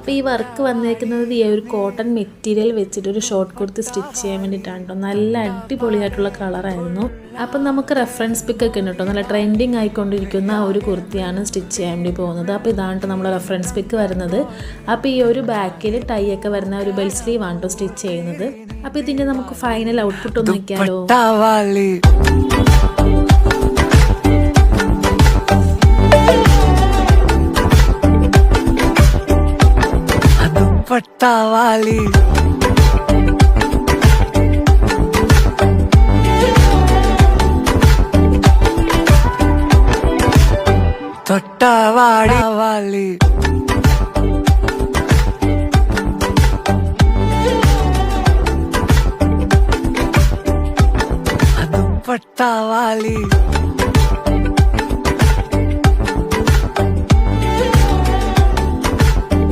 അപ്പോൾ ഈ വർക്ക് വന്നേക്കുന്നത് ഈ ഒരു കോട്ടൺ മെറ്റീരിയൽ വെച്ചിട്ട് ഒരു ഷോർട്ട് കുർത്തി സ്റ്റിച്ച് ചെയ്യാൻ വേണ്ടിയിട്ടാണ് കേട്ടോ. നല്ല അടിപൊളിയായിട്ടുള്ള കളറായിരുന്നു. അപ്പം നമുക്ക് റെഫറൻസ് പിക്കൊക്കെ ഉണ്ട് കേട്ടോ. നല്ല ട്രെൻഡിങ് ആയിക്കൊണ്ടിരിക്കുന്ന ഒരു കുർത്തിയാണ് സ്റ്റിച്ച് ചെയ്യാൻ വേണ്ടി പോകുന്നത്. അപ്പോൾ ഇതാണ് നമ്മുടെ റെഫറൻസ് പിക്ക് വരുന്നത്. അപ്പോൾ ഈ ഒരു ബാക്കിൽ ടൈ ഒക്കെ വരുന്ന ഒരു ബെൽ സ്ലീവ് ആണ് കേട്ടോ സ്റ്റിച്ച് ചെയ്യുന്നത്. അപ്പോൾ ഇതിൻ്റെ നമുക്ക് ഫൈനൽ ഔട്ട്പുട്ട് ഒന്ന് നോക്കിയാലോ. पट्टावाली तोट्टावाड़ी वाली दुपट्टा वाली